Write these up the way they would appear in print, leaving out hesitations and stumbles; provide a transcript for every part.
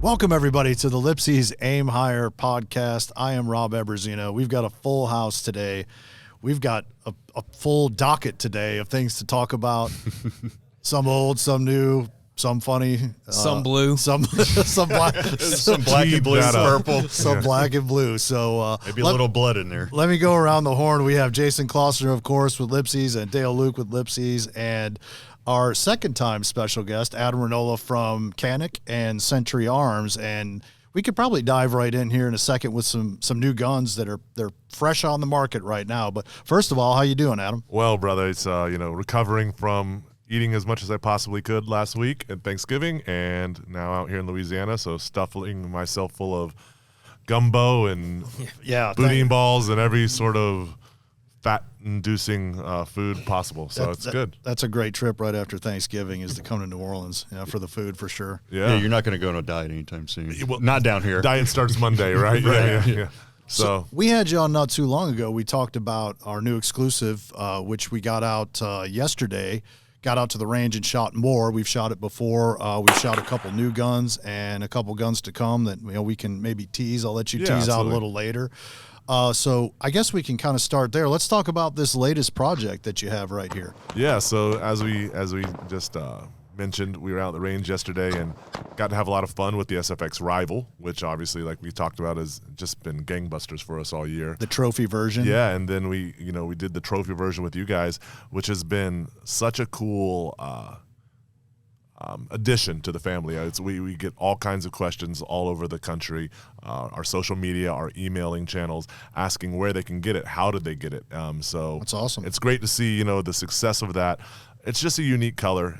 Welcome, everybody, to the LIPSEY'S Aim Higher podcast. I am Rob Eberzino. We've got a full house today. We've got a full docket today of things to talk about. Some old, some new, some funny. Some blue. Some black. Some black and blue, purple. Some black and blue. So maybe a little blood in there. Let me go around the horn. We have Jason Klossner, of course, with LIPSEY'S, and Dale Luke with LIPSEY'S, and our second-time special guest, Adam Renola from Canik and Century Arms. And we could probably dive right in here in a second with some new guns that they're fresh on the market right now. But first of all, how you doing, Adam? Well, brother, it's recovering from eating as much as I possibly could last week at Thanksgiving, and now out here in Louisiana, so stuffing myself full of gumbo and boudin balls and every sort of fat-inducing food possible. So it's good. That's a great trip right after Thanksgiving, is to come to New Orleans, for the food for sure. Yeah, you're not going to go on a diet anytime soon. Well, not down here. Diet starts Monday, right? Right. Yeah. So we had you on not too long ago. We talked about our new exclusive, which we got out yesterday. Got out to the range and shot more. We've shot it before. We've shot a couple new guns and a couple guns to come that we can maybe tease. I'll let you tease absolutely. out a little later. So I guess we can kind of start there. Let's talk about this latest project that you have right here. Yeah, so as we just mentioned, we were out at the range yesterday and got to have a lot of fun with the SFX Rival, which obviously, like we talked about, has just been gangbusters for us all year. The trophy version. Yeah, and then we did the trophy version with you guys, which has been such a cool addition to the family. We get all kinds of questions all over the country, our social media, our emailing channels, asking where they can get it, how did they get it. So that's awesome. It's great to see the success of that. It's just a unique color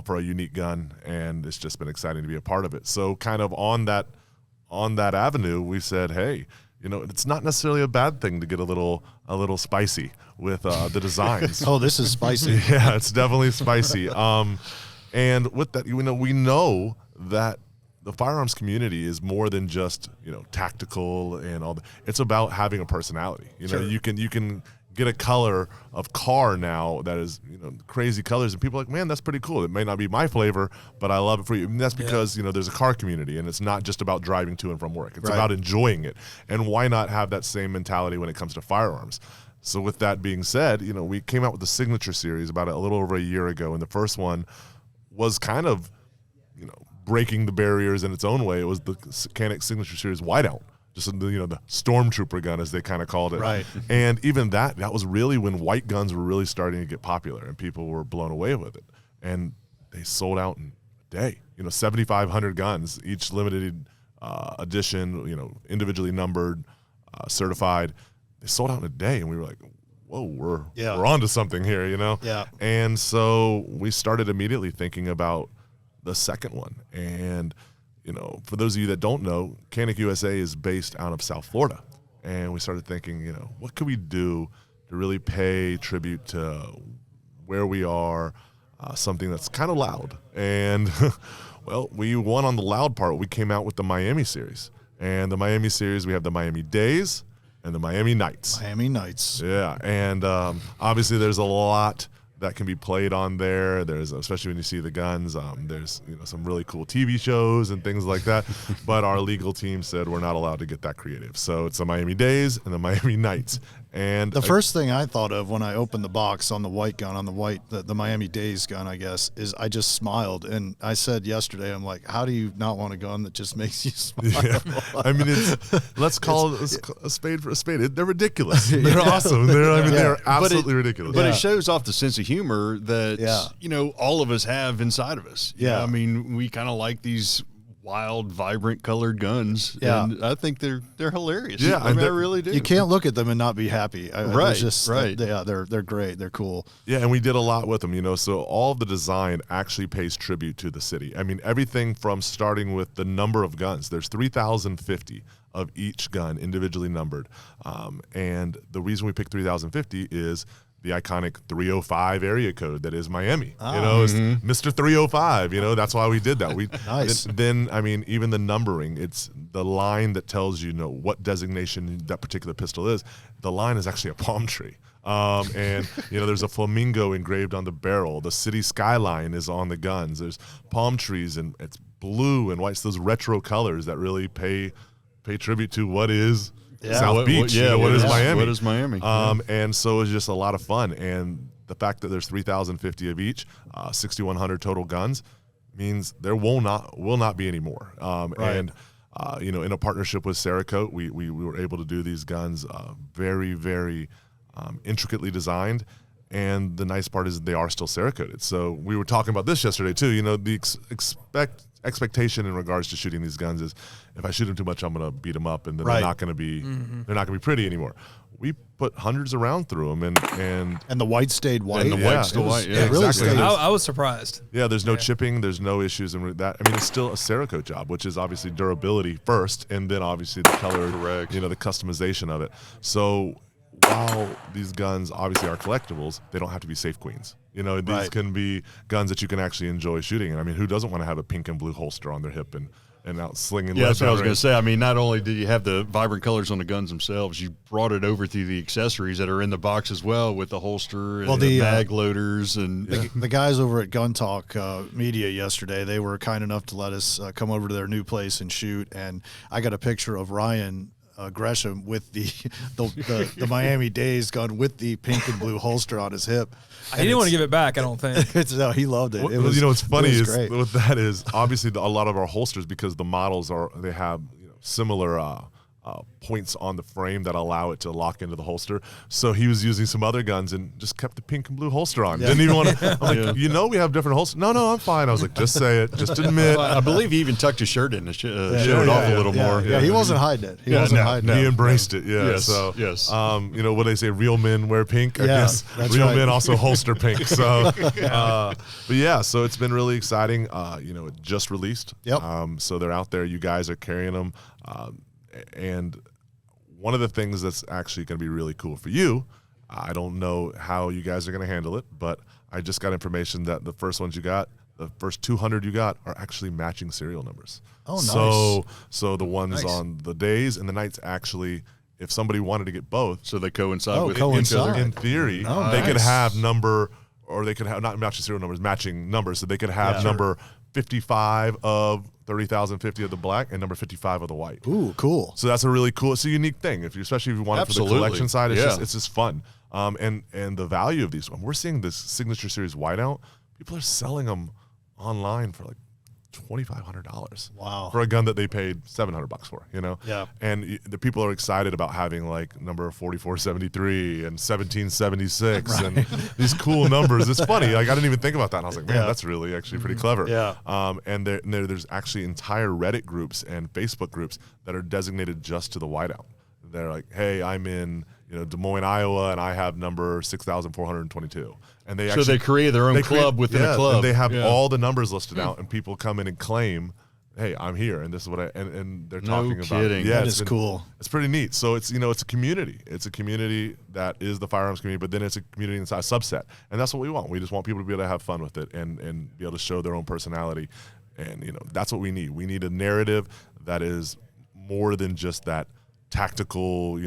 for a unique gun, and it's just been exciting to be a part of it. So kind of on that avenue, we said, hey, it's not necessarily a bad thing to get a little spicy with the designs. Oh, this is spicy. Yeah, it's definitely spicy. And with that, we know that the firearms community is more than just tactical and all that. It's about having a personality. Sure. You can get a color of car now that is crazy colors, and people are like, man, that's pretty cool. It may not be my flavor, but I love it for you. And that's because there's a car community, and it's not just about driving to and from work. It's about enjoying it. And why not have that same mentality when it comes to firearms? So with that being said, we came out with the Signature series about a little over a year ago, and the first one was kind of breaking the barriers in its own way. It was the Canik Signature series Whiteout. Just the stormtrooper gun, as they kind of called it. Right. And even that was really when white guns were really starting to get popular, and people were blown away with it. And they sold out in a day. 7,500 guns, each limited edition, individually numbered, certified. They sold out in a day, and we were like, whoa, we're onto something here, Yeah. And so we started immediately thinking about the second one. And for those of you that don't know, Canik USA is based out of South Florida. And we started thinking, what could we do to really pay tribute to where we are, something that's kind of loud. And, well, we won on the loud part. We came out with the Miami series. And the Miami series, we have the Miami Days and the Miami Nights. Miami Nights. Yeah, and obviously there's a lot that can be played on there. There's, especially when you see the guns, there's some really cool TV shows and things like that. But our legal team said we're not allowed to get that creative. So it's the Miami Days and the Miami Nights. And the first thing I thought of when I opened the box on the white gun, the Miami Days gun, I guess, is I just smiled. And I said yesterday, I'm like, how do you not want a gun that just makes you smile? Yeah. I mean, let's call a spade for a spade. They're ridiculous. They're awesome. They're absolutely ridiculous. But it shows off the sense of humor that, all of us have inside of us. Yeah. I mean, we kind of like these wild, vibrant colored guns. Yeah. And I think they're hilarious. Yeah. I really do. You can't look at them and not be happy. Right. Yeah, they're great. They're cool. Yeah, and we did a lot with them, so all of the design actually pays tribute to the city. I mean, everything from starting with the number of guns. There's 3,050 of each gun individually numbered. And the reason we picked 3,050 is the iconic 305 area code that is Miami. It's Mr. 305. That's why we did that. Nice. Then I mean, even the numbering, it's the line that tells what designation that particular pistol is. The line is actually a palm tree. And there's a flamingo engraved on the barrel. The city skyline is on the guns. There's palm trees, and it's blue and whites, those retro colors that really pay tribute to what is South Beach. What is Miami? What is Miami? And so it's just a lot of fun. And the fact that there's 3,050 of each, 6,100 total guns, means there will not be any more. And in a partnership with Cerakote, we were able to do these guns very, very intricately designed. And the nice part is they are still Cerakoted. So we were talking about this yesterday too. The expectation in regards to shooting these guns is, if I shoot them too much, I'm going to beat them up, and then they're not going to be pretty anymore. We put hundreds of rounds through them, and the white stayed white. And the white still white. Yeah, it really exactly. stayed. I was surprised. Yeah, there's no chipping, there's no issues, and that. I mean, it's still a Cerakote job, which is obviously durability first, and then obviously the color, the customization of it. So while these guns obviously are collectibles, they don't have to be safe queens. These can be guns that you can actually enjoy shooting. And I mean, who doesn't want to have a pink and blue holster on their hip and out slinging? Yeah, that's what I was going to say. I mean, not only did you have the vibrant colors on the guns themselves, you brought it over through the accessories that are in the box as well, with the holster and the mag loaders. And the guys over at Gun Talk Media yesterday, they were kind enough to let us come over to their new place and shoot. And I got a picture of Ryan Gresham with the Miami Days gun with the pink and blue holster on his hip. He didn't want to give it back, I don't think. No, he loved it. What's funny is great. with that is obviously a lot of our holsters, because the models they have similar points on the frame that allow it to lock into the holster. So he was using some other guns and just kept the pink and blue holster on. Didn't even want to. I'm like, we have different holsters. No, I'm fine. I was like, just say it. Just admit. I believe he even tucked his shirt in to show it off a little more. Yeah, he wasn't hiding it. He wasn't hiding it. He embraced it. Yeah. Yes, so, yes. What they say, real men wear pink. I guess that's real right. men also holster pink. So, but yeah, so it's been really exciting. It just released. Yep. So they're out there. You guys are carrying them, and one of the things that's actually going to be really cool for you, I don't know how you guys are going to handle it, but I just got information that the first ones you got, the first 200 you got, are actually matching serial numbers. Oh, nice. So the ones on the days and the nights actually, if somebody wanted to get both, so they coincide with each other. In theory, they could have number, or they could have not matching serial numbers, matching numbers. So they could have number 55 of 30,050 of the black and number 55 of the white. Ooh, cool. So that's a really cool, it's a unique thing. Especially if you want it for the collection side, it's just fun. And the value of these, we're seeing this Signature Series whiteout, people are selling them online for like $2,500. Wow. For a gun that they paid $700 for, Yeah. And the people are excited about having like number 4473 and 1776 and these cool numbers. It's funny. Like, I didn't even think about that. And I was like, man, that's really actually pretty clever. Yeah. And there's actually entire Reddit groups and Facebook groups that are designated just to the whiteout. They're like, hey, I'm in Des Moines, Iowa, and I have number 6,422. And they create their own club within a club. And they have all the numbers listed out, and people come in and claim, hey, I'm here, and this is what and they're talking about. Kidding. Yeah, that is cool. It's pretty neat. So it's it's a community. It's a community that is the firearms community, but then it's a community inside a subset, and that's what we want. We just want people to be able to have fun with it and be able to show their own personality, and that's what we need. We need a narrative that is more than just that tactical,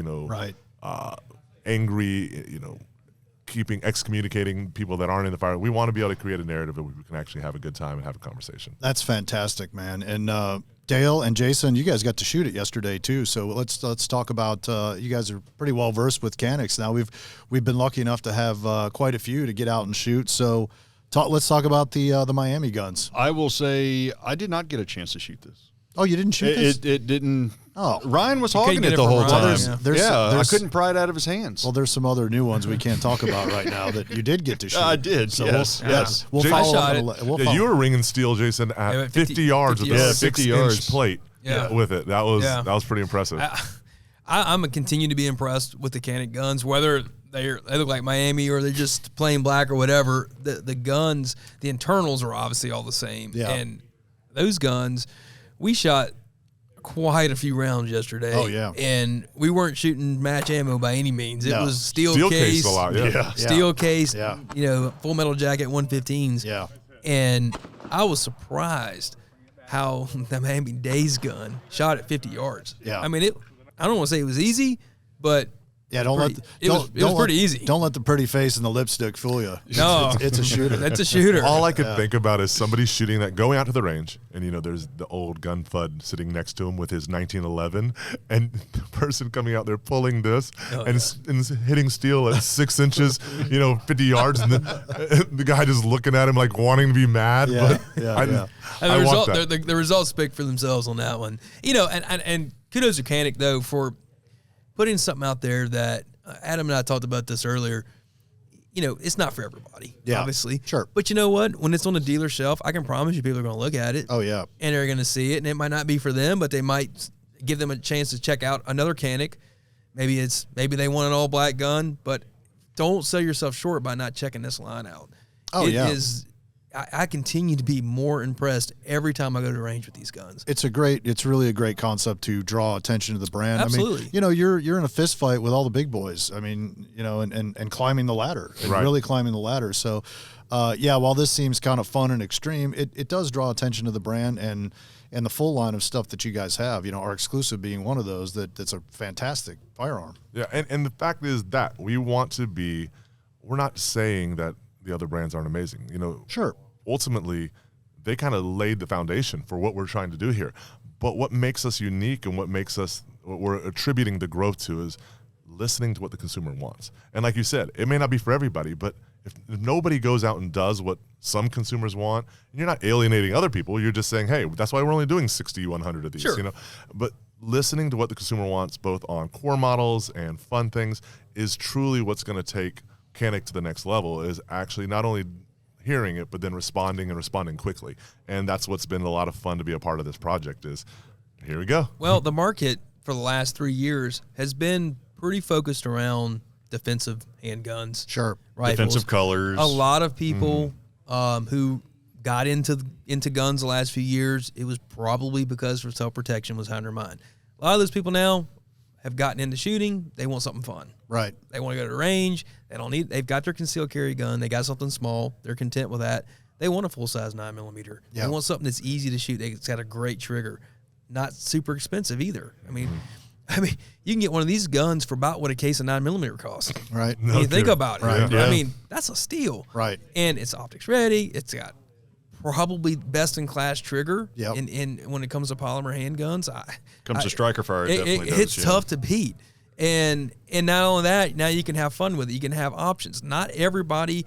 angry, excommunicating people that aren't in the fire. We want to be able to create a narrative that we can actually have a good time and have a conversation. That's fantastic, man. And Dale and Jason, you guys got to shoot it yesterday too. So let's talk about. You guys are pretty well versed with Caniks now. We've been lucky enough to have quite a few to get out and shoot. So let's talk about the Miami guns. I will say I did not get a chance to shoot this. Oh, you didn't shoot this? It didn't. Oh, Ryan was hogging it the whole time. I I couldn't pry it out of his hands. Well, there's some other new ones we can't talk about right now that you did get to shoot. I did. So yes. We'll Jason, follow I up. shot You were ringing steel, Jason, at 50 yards with a 6-inch plate with it. That was pretty impressive. I'm continue to be impressed with the Canik guns, whether they look like Miami or they're just plain black or whatever. The guns, the internals are obviously all the same. Yeah. And those guns, we shot quite a few rounds yesterday. Oh, yeah. And we weren't shooting match ammo by any means. It was steel case a lot, steel case, Yeah. Full Metal Jacket 115s. Yeah. And I was surprised how the Miami Days gun shot at 50 yards. Yeah. I mean, I don't want to say it was easy, but Yeah, don't let it was pretty easy. Don't let the pretty face and the lipstick fool you. No, It's a shooter. That's a shooter. All I could think about is somebody shooting that, going out to the range, and there's the old gun fud sitting next to him with his 1911, and the person coming out there pulling this and hitting steel at 6 inches, 50 yards, and the guy just looking at him like wanting to be mad. Yeah, but yeah. And want that. the results speak for themselves on that one. And kudos to Canik though for putting something out there that Adam and I talked about this earlier. It's not for everybody, obviously. Sure. But you know what? When it's on the dealer shelf, I can promise you people are going to look at it. Oh, yeah. And they're going to see it, and it might not be for them, but they might give them a chance to check out another Canik. Maybe they want an all-black gun, but don't sell yourself short by not checking this line out. Oh, yeah. I continue to be more impressed every time I go to the range with these guns. It's really a great concept to draw attention to the brand. Absolutely. I mean, you're in a fist fight with all the big boys. I mean, and climbing the ladder and really climbing the ladder. So, while this seems kind of fun and extreme, it does draw attention to the brand and the full line of stuff that you guys have. Our exclusive being one of those that's a fantastic firearm. Yeah, and the fact is that we want to be. We're not saying that the other brands aren't amazing. Sure. Ultimately, they kind of laid the foundation for what we're trying to do here. But what makes us unique and what we're attributing the growth to is listening to what the consumer wants. And like you said, it may not be for everybody, but if nobody goes out and does what some consumers want, and you're not alienating other people, you're just saying, hey, that's why we're only doing 60, 100 of these. Sure. But listening to what the consumer wants, both on core models and fun things, is truly what's going to take Canik to the next level. Is actually not only hearing it, but then responding quickly. And that's what's been a lot of fun to be a part of this project is, here we go. Well, the market for the last 3 years has been pretty focused around defensive handguns. Sure. Rifles. Defensive colors. A lot of people who got into guns the last few years, it was probably because for self-protection was on their mind. A lot of those people now have gotten into shooting. They want something fun. Right. They want to go to the range. They've got their concealed carry gun. They got something small. They're content with that. They want a full-size 9mm. Yep. They want something that's easy to shoot. It's got a great trigger. Not super expensive either. I mean, you can get one of these guns for about what a case of 9mm costs. Right. When you think about it. Right. I mean, that's a steal. Right. And it's optics ready. It's got probably best-in-class trigger. Yep. And when it comes to polymer handguns, Comes to striker fire. It's tough to beat. And not only that, now you can have fun with it. You can have options. Not everybody,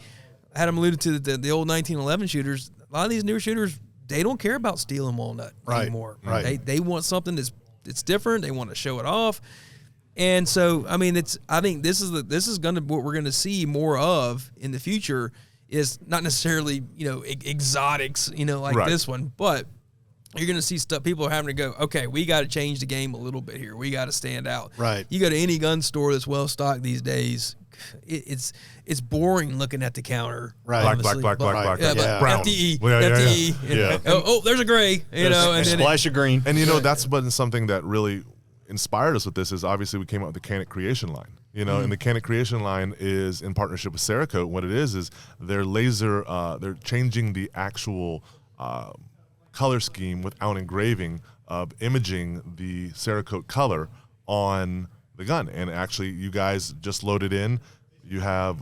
Adam alluded to the old 1911 shooters. A lot of these newer shooters, they don't care about steel and walnut anymore. Right. They want something that's different. They want to show it off. And so, I mean, I think this is going to what we're going to see more of in the future is not necessarily exotics like this one, but you're going to see stuff. People are having to go, okay, we got to change the game a little bit here. We got to stand out. Right. You go to any gun store that's well stocked these days, it's boring looking at the counter. Right. Black. Yeah, Yeah. Brown. FDE. Yeah. Oh, there's a gray. And a then splash of green. And that's been something that really inspired us with this is obviously we came out with the Canik Creation line. And the Canik Creation line is in partnership with Cerakote. What it is they're they're changing the actual color scheme without engraving of imaging the Cerakote color on the gun. And actually, you guys just loaded in. You have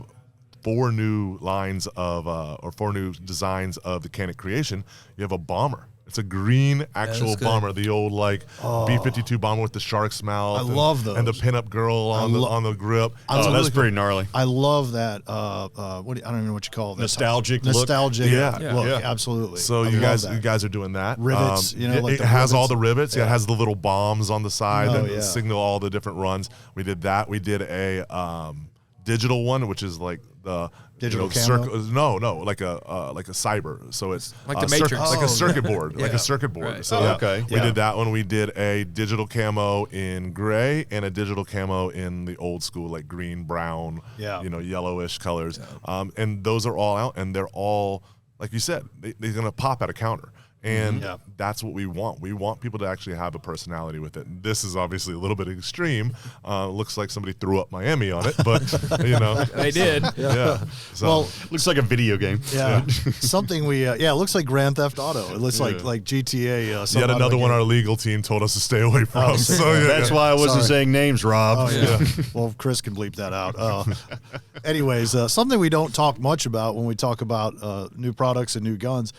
4 new lines of or 4 new designs of the Canik Creation. You have a bomber. It's a green actual bomber, the old B-52 bomber with the shark's mouth. I love those. And the pinup girl on the grip. That's pretty gnarly. I love that. I don't even know what you call this. Nostalgic look. Look, Absolutely. So you guys are doing that. Rivets, it has all the rivets. Yeah. It has the little bombs on the side that signal all the different runs. We did that. We did a digital one, which is like the digital like a cyber. So it's like the Matrix, like a circuit board, like a circuit board. Right. So we did that one. We did a digital camo in gray and a digital camo in the old school, like green, brown, yellowish colors. And those are all out, and they're all, like you said, they're gonna pop at a counter. And that's what we want. We want people to actually have a personality with it. And this is obviously a little bit extreme. Looks like somebody threw up Miami on it, but they did. Yeah. So, well, looks like a video game. Yeah. Something we it looks like Grand Theft Auto. It looks like GTA. Yet another one our legal team told us to stay away from. Oh, That's why I wasn't saying names, Rob. Oh, yeah. Well, Chris can bleep that out. Anyways, something we don't talk much about when we talk about new products and new guns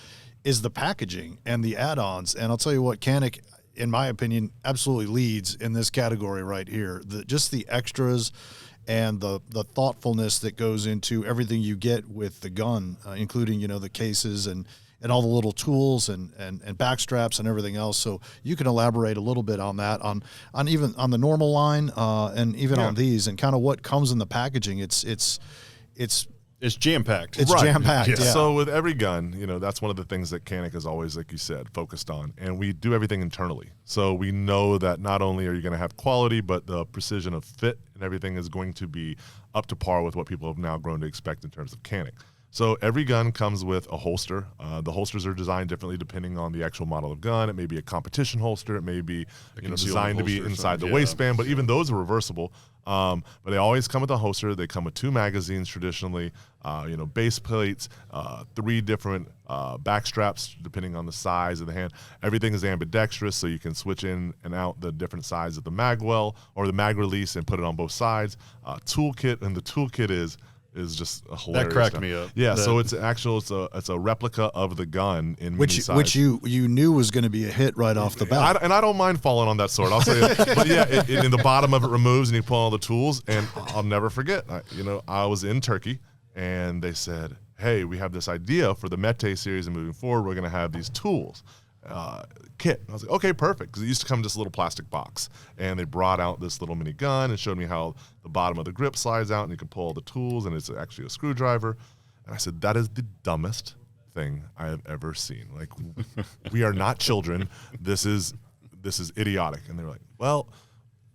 is the packaging and the add-ons. And I'll tell you what, Canik, in my opinion, absolutely leads in this category right here. Just the extras and the thoughtfulness that goes into everything you get with the gun, including, the cases and all the little tools and back straps and everything else. So you can elaborate a little bit on that, on even on the normal line and even on these, and kind of what comes in the packaging. It's jam-packed. It's jam-packed, yeah. So with every gun, that's one of the things that Canik is always, like you said, focused on. And we do everything internally. So we know that not only are you going to have quality, but the precision of fit and everything is going to be up to par with what people have now grown to expect in terms of Canik. So every gun comes with a holster. The holsters are designed differently depending on the actual model of gun. It may be a competition holster. It may be designed to be inside the waistband, but even those are reversible. But they always come with a holster. They come with 2 magazines traditionally, base plates, 3 different back straps depending on the size of the hand. Everything is ambidextrous, so you can switch in and out the different sides of the mag well or the mag release and put it on both sides. Toolkit, and the toolkit is just a hilarious. That cracked me up. Yeah, so it's a replica of the gun in mini size. Which you knew was going to be a hit right off the bat. And I don't mind falling on that sword. I'll say it. But yeah, in the bottom of it removes, and you pull all the tools. And I'll never forget. I was in Turkey, and they said, "Hey, we have this idea for the Mete series, and moving forward, we're going to have these tools." Kit. I was like, okay, perfect, because it used to come in this little plastic box, and they brought out this little mini gun and showed me how the bottom of the grip slides out, and you can pull all the tools, and it's actually a screwdriver. And I said, that is the dumbest thing I have ever seen. Like, we are not children. This is idiotic. And they were like, well,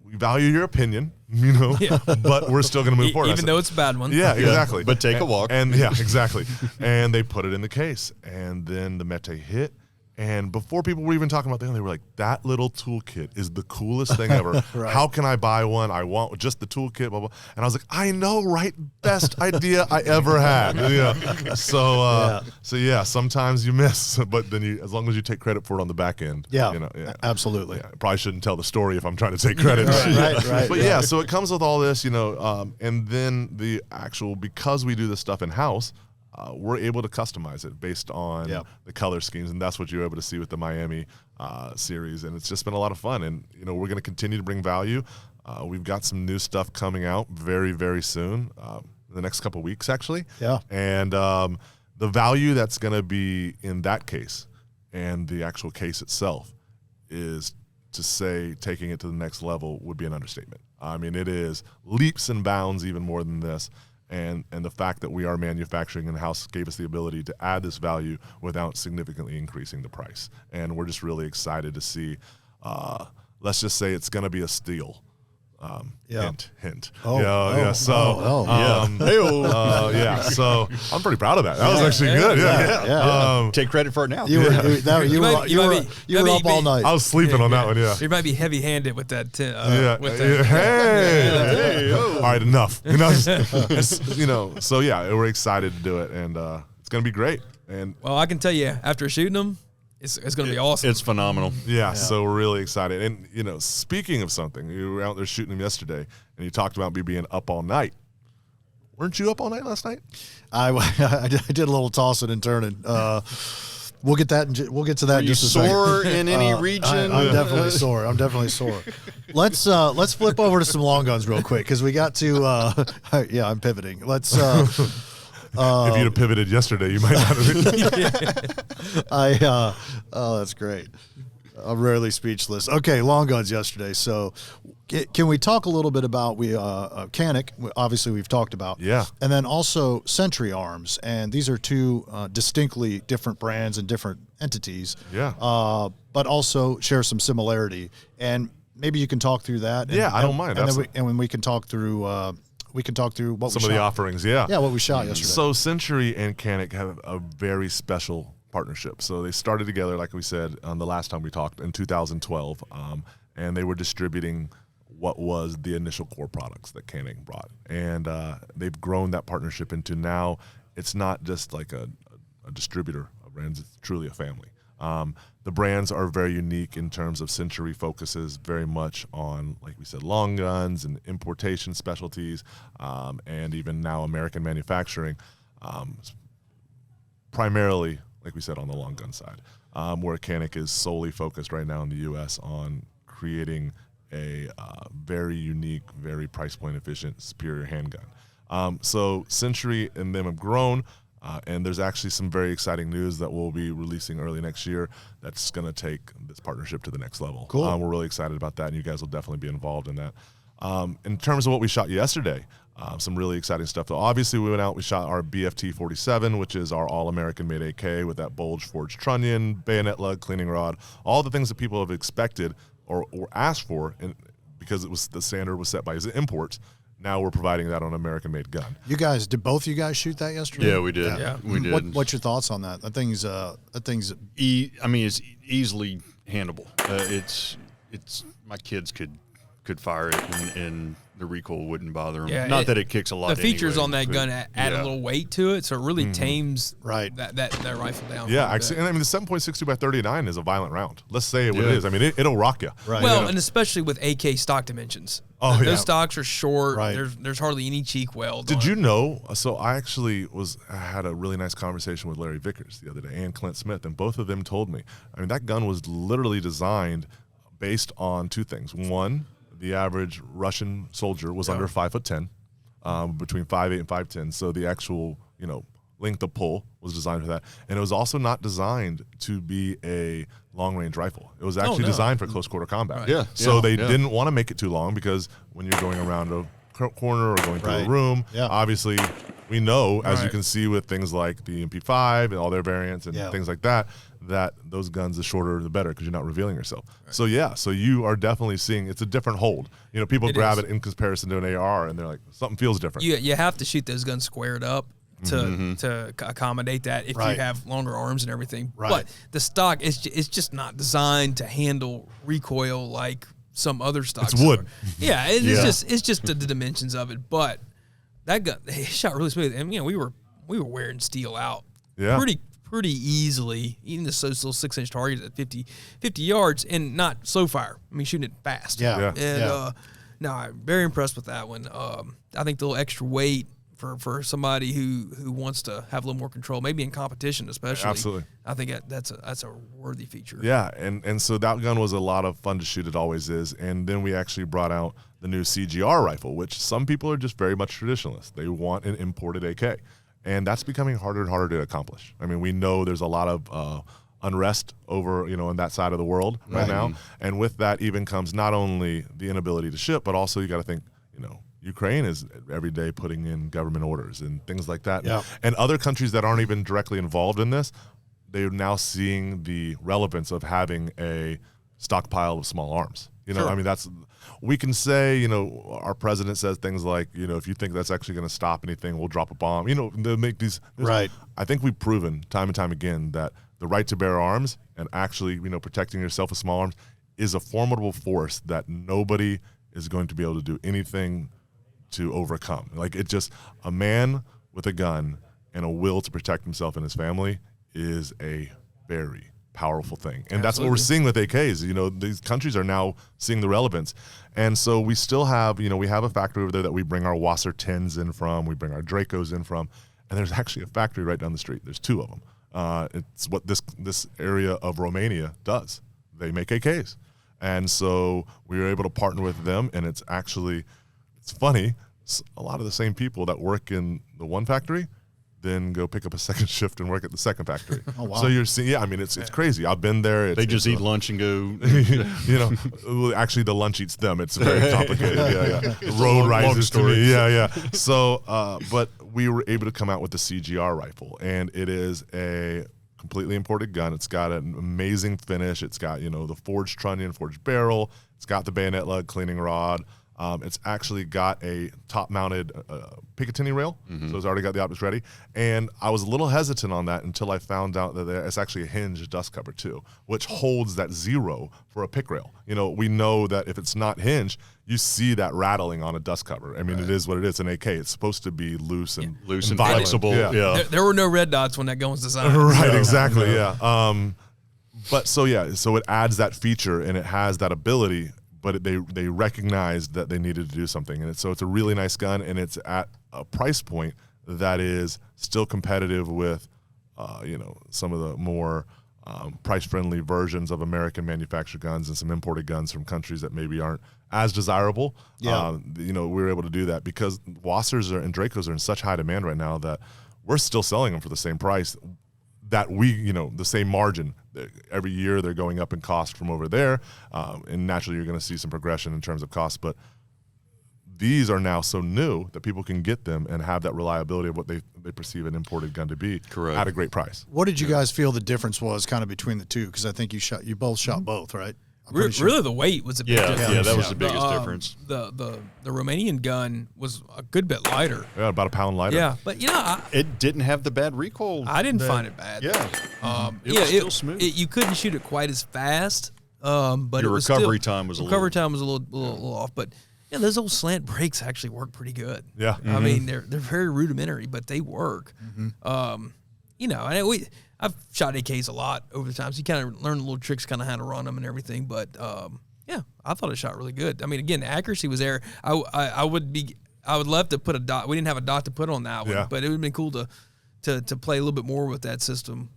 we value your opinion, but we're still going to move forward. Even though it's a bad one. Yeah, exactly. But take a walk. And yeah, exactly. And they put it in the case, and then the Mete hit. And before people were even talking about that, they were like, that little toolkit is the coolest thing ever. Right. How can I buy one? I want just the toolkit, blah, blah. And I was like, I know, right? Best idea I ever had. So sometimes you miss, but then as long as you take credit for it on the back end. Absolutely. Yeah, I probably shouldn't tell the story if I'm trying to take credit. right. But yeah, so it comes with all this, and then the actual, because we do this stuff in-house, we're able to customize it based on the color schemes, and that's what you're able to see with the Miami series, and it's just been a lot of fun. And we're going to continue to bring value. We've got some new stuff coming out very, very soon, in the next couple of weeks, actually. Yeah. And the value that's going to be in that case and the actual case itself is, to say taking it to the next level would be an understatement. I mean, it is leaps and bounds even more than this. And the fact that we are manufacturing in-house gave us the ability to add this value without significantly increasing the price. And we're just really excited to see, let's just say it's going to be a steal. Hint. So I'm pretty proud of that. That was actually good. Take credit for it now. You were up all night. I was sleeping on that one. Yeah. You might be heavy-handed with that. Hey. All right, enough. So yeah, we're excited to do it, and it's gonna be great. And well, I can tell you, after shooting them, it's going to be awesome. It's phenomenal. Yeah, so we're really excited. And, speaking of something, you were out there shooting them yesterday, and you talked about me being up all night. Weren't you up all night last night? I did a little tossing and turning. We'll get that. We'll get to that in just a second. Sore in any region? I'm definitely sore. Let's flip over to some long guns real quick, because we got to. I'm pivoting. Let's. If you'd have pivoted yesterday, you might not have. Oh, that's great. I'm rarely speechless. Okay, long guns yesterday. So, can we talk a little bit about Canik? Obviously, we've talked about. Yeah. And then also Century Arms, and these are 2 distinctly different brands and different entities. Yeah. But also share some similarity, and maybe you can talk through that. I don't mind. And when we can talk through. What some of the offerings, what we shot yesterday. So Century and Canik have a very special partnership. So they started together, like we said on the last time we talked, in 2012, and they were distributing what was the initial core products that Canik brought. And they've grown that partnership into now it's not just like a distributor of brands, it's truly a family. The brands are very unique in terms of Century focuses very much on, like we said, long guns and importation specialties, and even now American manufacturing, primarily, like we said, on the long gun side, where Canik is solely focused right now in the U.S. on creating a very unique, very price point efficient, superior handgun. So Century and them have grown. And there's actually some very exciting news that we'll be releasing early next year that's going to take this partnership to the next level. Cool. We're really excited about that, and you guys will definitely be involved in that. In terms of what we shot yesterday, some really exciting stuff. Obviously, we went out, we shot our BFT-47, which is our all-American made AK with that bulge forged trunnion, bayonet lug, cleaning rod, all the things that people have expected or asked for, and because it was the standard was set by his imports. Now we're providing that on an American-made gun. You guys, did both you guys shoot that yesterday? Yeah, we did. Yeah. We did. What's your thoughts on that? That thing's I mean, it's easily handleable. It's my kids could fire it and the recoil wouldn't bother them. Yeah, Not that it kicks a lot. The features anyway, on that but gun add a little weight to it, so it really tames Right. that rifle down. Yeah, actually, and I mean the 7.62 by 39 is a violent round. Let's say what it is. I mean, it'll rock you. Right. Well, You know? and especially with AK stock dimensions. Oh, Those yeah. stocks are short. Right. There's hardly any cheek weld. Did on you it. know? So I actually had a really nice conversation with Larry Vickers the other day and Clint Smith, and both of them told me. I mean, that gun was literally designed based on two things. One, the average Russian soldier was under 5'10", between 5'8" and 5'10". So the actual length of pull was designed for that, and it was also not designed to be a long-range rifle. It was actually no. designed for close-quarter combat. Right. Yeah, So yeah, they yeah. didn't want to make it too long because when you're going around a corner or going through Right. a room, Yeah. obviously we know, as you Right. can see with things like the MP5 and all their variants and Yeah. things like that, that those guns, the shorter the better because you're not revealing yourself. So yeah, so you are definitely seeing it's a different hold. People It grab is. it in comparison to an AR and they're like, something feels different. You have to shoot those guns squared up to accommodate that if Right. you have longer arms and everything. Right. But the stock is just not designed to handle recoil like some other stocks. It's wood. are. Yeah, Yeah. it's just the dimensions of it. But that gun, it shot really smooth, and we were wearing steel out Yeah. pretty easily, even the little 6-inch targets at 50 yards, and not slow fire. I mean, shooting it fast. Yeah. Yeah. And Yeah. no, I'm very impressed with that one. I think the little extra weight for somebody who wants to have a little more control, maybe in competition especially. Absolutely. I think that's a worthy feature. Yeah, and so that gun was a lot of fun to shoot. It always is. And then we actually brought out the new CGR rifle, which some people are just very much traditionalists. They want an imported AK. And that's becoming harder and harder to accomplish. I mean, we know there's a lot of unrest over, in that side of the world right now. And with that even comes not only the inability to ship, but also you got to think, Ukraine is every day putting in government orders and things like that. Yeah. And other countries that aren't even directly involved in this, they're now seeing the relevance of having a stockpile of small arms. Sure. I mean, we can say, our president says things like, if you think that's actually going to stop anything, we'll drop a bomb. They'll make these. Right. I think we've proven time and time again that the right to bear arms and actually, protecting yourself with small arms is a formidable force that nobody is going to be able to do anything to overcome. Like a man with a gun and a will to protect himself and his family is a very powerful thing. And that's what we're seeing with AKs. These countries are now seeing the relevance. And so we still have, we have a factory over there that we bring our Wasser 10s in from, we bring our Dracos in from, and there's actually a factory right down the street. There's two of them. It's what this area of Romania does. They make AKs. And so we were able to partner with them, and it's funny, a lot of the same people that work in the one factory then go pick up a second shift and work at the second factory. Oh, wow. So you're seeing, it's crazy. I've been there. They just eat lunch and go. Actually the lunch eats them. It's very complicated. Yeah. The road long rises to story. me. Yeah. So, but we were able to come out with the CGR rifle, and it is a completely imported gun. It's got an amazing finish. It's got, the forged trunnion, forged barrel. It's got the bayonet lug, cleaning rod. It's actually got a top-mounted Picatinny rail, so it's already got the optics ready. And I was a little hesitant on that until I found out that it's actually a hinged dust cover too, which holds that 0 for a pick rail. You know, we know that if it's not hinged, you see that rattling on a dust cover. I mean, it is what it is. An AK, it's supposed to be loose and violent. Flexible. Yeah. There were no red dots when that gun was designed. Right, exactly, yeah. But so it adds that feature and it has that ability, but they recognized that they needed to do something. And so it's a really nice gun, and it's at a price point that is still competitive with, some of the more price-friendly versions of American manufactured guns and some imported guns from countries that maybe aren't as desirable. Yeah. We were able to do that because Wassers and Dracos are in such high demand right now that we're still selling them for the same price that the same margin. Every year they're going up in cost from over there, and naturally you're going to see some progression in terms of cost, but these are now so new that people can get them and have that reliability of what they perceive an imported gun to be. Correct. At a great price. What did you guys feel the difference was kind of between the two? Because I think you both shot both, right? I'm pretty sure. Really, the weight was a big difference. Yeah, that was the biggest difference. The Romanian gun was a good bit lighter. Yeah, about a pound lighter. Yeah, but It didn't have the bad recoil. I didn't find it bad. Yeah. It was still smooth. You couldn't shoot it quite as fast, but Your recovery time was a little off. But yeah, those old slant brakes actually work pretty good. Yeah. I mean they're very rudimentary, but they work. And I've shot AKs a lot over the time, so you kind of learn the little tricks, kind of how to run them and everything. But I thought it shot really good. I mean, again, the accuracy was there. I would love to put a dot. We didn't have a dot to put on that one, but it would have been cool to play a little bit more with that system.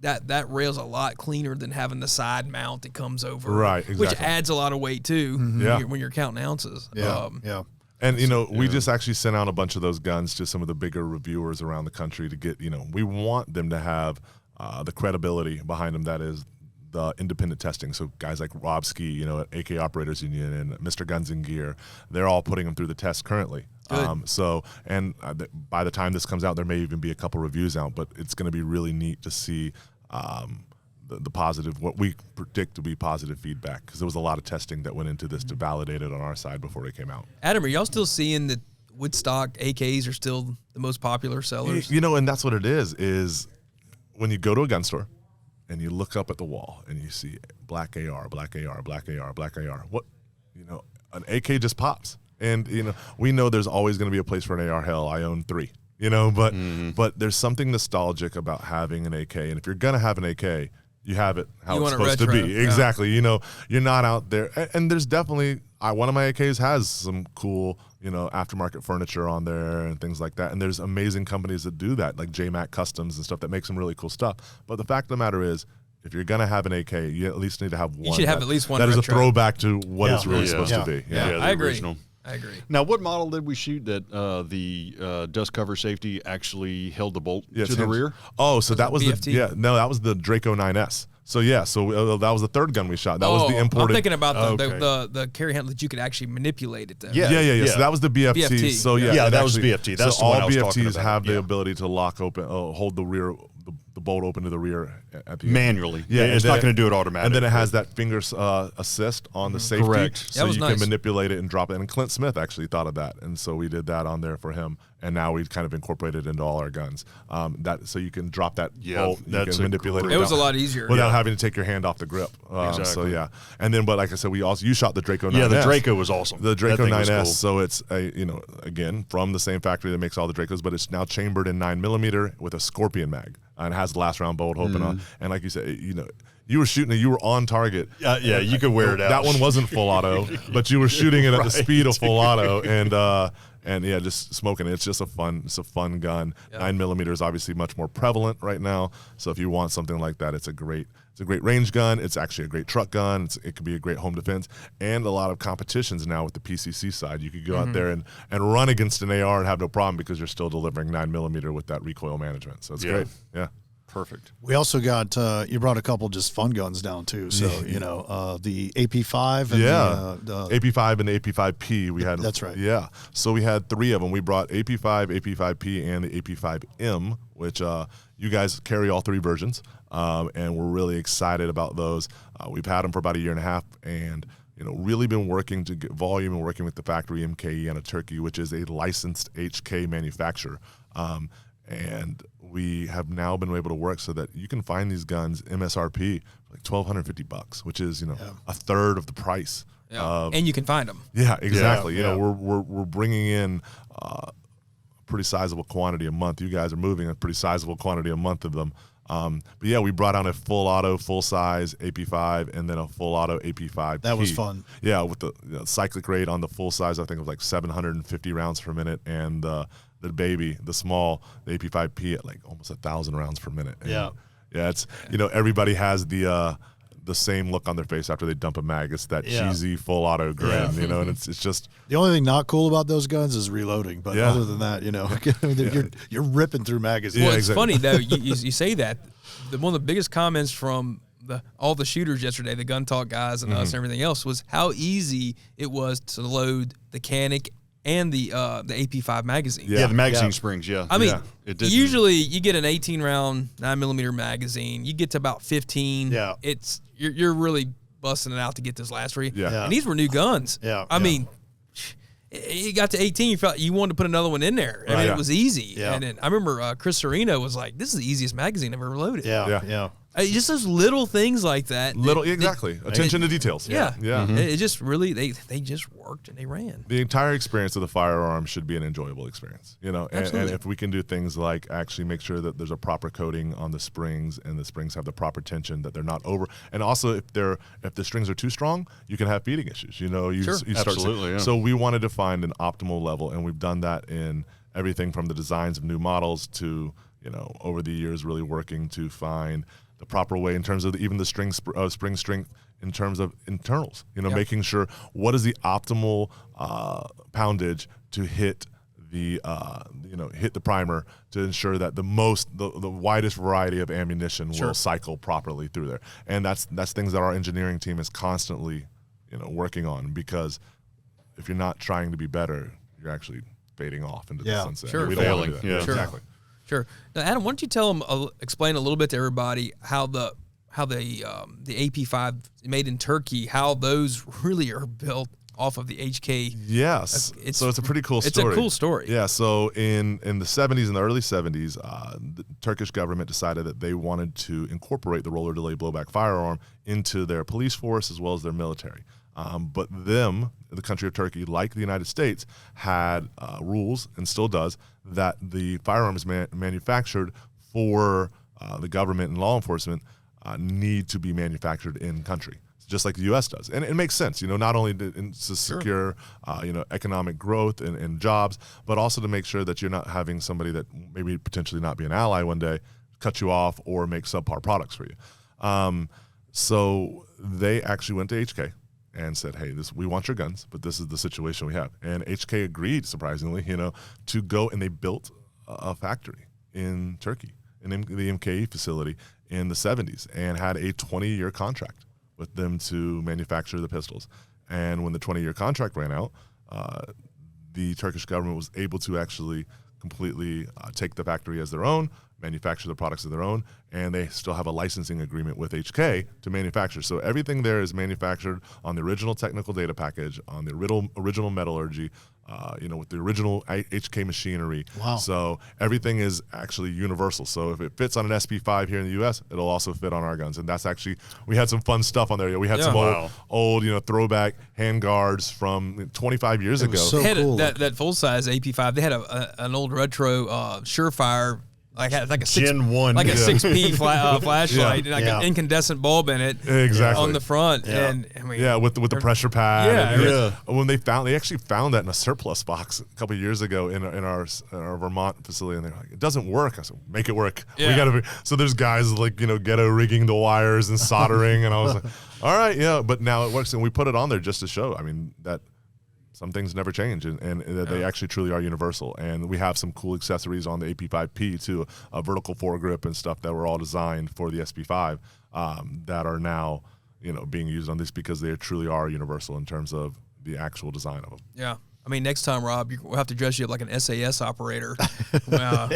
That rail's a lot cleaner than having the side mount that comes over, right? Exactly. Which adds a lot of weight too. When you're counting ounces. Yeah. And, we just actually sent out a bunch of those guns to some of the bigger reviewers around the country to get, we want them to have the credibility behind them that is the independent testing. So guys like Rob Ski, at AK Operators Union and Mr. Guns and Gear, they're all putting them through the test currently. By the time this comes out, there may even be a couple reviews out, but it's going to be really neat to see the positive, what we predict to be positive feedback, because there was a lot of testing that went into this to validate it on our side before it came out. Adam, are y'all still seeing that Woodstock AKs are still the most popular sellers? And that's what it is when you go to a gun store and you look up at the wall and you see black AR, black AR, black AR, black AR, an AK just pops. And, we know there's always going to be a place for an AR. Hell, I own 3, but there's something nostalgic about having an AK. And if you're going to have an AK, you have it how it's supposed to be. Yeah. Exactly. You're not out there. And there's definitely, one of my AKs has some cool, aftermarket furniture on there and things like that. And there's amazing companies that do that, like JMac Customs and stuff that make some really cool stuff. But the fact of the matter is, if you're going to have an AK, you at least need to have one. You should have at least one that retro. is a throwback to what it's really supposed to be. Yeah, I agree. Original. I agree. Now, what model did we shoot that the dust cover safety actually held the bolt to the rear? Oh, so that was BFT? that was the Draco 9S. So that was the third gun we shot. That was the imported. I'm thinking about the carry handle that you could actually manipulate it. Then. Yeah. So that was the BFT. So that was BFT. That's so the one all I was talking BFTs about. have the ability to lock open, hold the rear, the bolt open to the rear at the manually. Yeah, it's not going to do it automatically. And then it has that finger assist on the safety. Correct. So you nice. can manipulate it and drop it. And Clint Smith actually thought of that, and so we did that on there for him. And now we've kind of incorporated it into all our guns. So you can drop that bolt, you can manipulate it. It was a lot easier without having to take your hand off the grip. Exactly. So and then, but like I said, you shot the Draco 9S. Yeah, the Draco was awesome. The Draco 9S. Cool. So it's again from the same factory that makes all the Dracos, but it's now chambered in 9mm with a Scorpion mag, and it has the last round bolt open on. And like you said, you were shooting it, you were on target. Yeah, you could wear it out. That one wasn't full auto, but you were shooting it at the speed of full auto, and just smoking it. It's just a fun gun. 9mm is obviously much more prevalent right now. So if you want something like that, it's a great range gun. It's actually a great truck gun. It could be a great home defense, and a lot of competitions now with the PCC side. You could go out there and run against an AR and have no problem because you're still delivering 9mm with that recoil management. So it's great. Yeah. Perfect. We also got you brought a couple just fun guns down too. So the AP5 and the AP5 and the AP5P. We had that's right. Yeah. So we had 3 of them. We brought AP5, AP5P, and the AP5M, which you guys carry all 3 versions, and we're really excited about those. We've had them for about a year and a half, and really been working to get volume and working with the factory MKE out of Turkey, which is a licensed HK manufacturer. And we have now been able to work so that you can find these guns MSRP like $1,250, which is a third of the price. Yeah. And you can find them. Yeah, exactly. Yeah. We're bringing in a pretty sizable quantity a month. You guys are moving a pretty sizable quantity a month of them. But yeah, we brought on a full auto, full size AP5, and then a full auto AP5. That was fun. Yeah, with the cyclic rate on the full size, I think it was like 750 rounds per minute, and the baby, the small, the AP5P at like almost 1,000 rounds per minute. And yeah, it's everybody has the same look on their face after they dump a mag. It's that cheesy full auto grin, and it's just the only thing not cool about those guns is reloading. But other than that, you're ripping through magazines. Well, it's funny though. You say that one of the biggest comments from all the shooters yesterday, the Gun Talk guys and us and everything else, was how easy it was to load the Canik and the AP5 magazine. Yeah, the magazine springs. Yeah, I mean, usually you get an 18-round 9mm magazine. You get to about 15. Yeah, you're really busting it out to get this last three. Yeah. And these were new guns. Yeah, I mean, you got to 18, you felt you wanted to put another one in there. I mean, it was easy. Yeah. And then I remember Chris Sereno was like, "This is the easiest magazine I've ever loaded." Yeah. Just those little things like that. Attention to details. Yeah. Yeah. It just really they just worked and they ran. The entire experience of the firearm should be an enjoyable experience, and Absolutely. if we can do things like actually make sure that there's a proper coating on the springs and the springs have the proper tension, that they're not over, and also if the strings are too strong, you can have feeding issues. You start Absolutely, yeah. So we wanted to find an optimal level, and we've done that in everything from the designs of new models to over the years really working to find the proper way in terms of even the spring strength in terms of internals, making sure what is the optimal poundage to hit the hit the primer to ensure that the widest variety of ammunition will cycle properly through there. And that's things that our engineering team is constantly working on, because if you're not trying to be better, you're actually fading off into the sunset. Sure. We don't want to do that. Yeah. Exactly. Sure. Now, Adam, why don't you explain a little bit to everybody how the AP5 made in Turkey, how those really are built off of the HK. Yes. So it's a pretty cool story. It's a cool story. Yeah. So in the 70s, in the early 70s, the Turkish government decided that they wanted to incorporate the roller delay blowback firearm into their police force as well as their military. But the country of Turkey, like the United States, had rules, and still does, that the firearms manufactured for the government and law enforcement need to be manufactured in country, just like the U.S. does. And it makes sense, not only to secure, economic growth and jobs, but also to make sure that you're not having somebody that maybe potentially not be an ally one day cut you off or make subpar products for you. So they actually went to HK and said, "Hey, we want your guns, but this is the situation we have." And HK agreed, surprisingly, to go, and they built a factory in Turkey, the MKE facility in the 70s, and had a 20-year contract with them to manufacture the pistols. And when the 20-year contract ran out, the Turkish government was able to actually completely take the factory as their own, manufacture the products of their own, and they still have a licensing agreement with HK to manufacture. So everything there is manufactured on the original technical data package, on the original metallurgy, with the original HK machinery. Wow. So everything is actually universal. So if it fits on an SP5 here in the U.S., it'll also fit on our guns. And that's actually, we had some fun stuff on there. We had some old throwback hand guards from 25 years ago. So They had cool. that full-size AP5. They had an old retro Surefire, like a Gen 1. like a 6P flashlight, and Yeah. an incandescent bulb in it, Exactly. on the front. Yeah. And I mean, with the pressure pad. Yeah, And when they actually found that in a surplus box a couple of years ago in our Vermont facility, and they're like, "It doesn't work." I said, "Make it work. Yeah. We gotta." So there's guys like ghetto rigging the wires and soldering, and I was like, "All right, yeah." But now it works, and we put it on there just to show. I mean that. Some things never change, and they actually truly are universal. And we have some cool accessories on the AP5P too, a vertical foregrip and stuff that were all designed for the SP5 that are now being used on this, because they truly are universal in terms of the actual design of them. yeah. I mean, next time, Rob, we'll have to dress you up like an SAS operator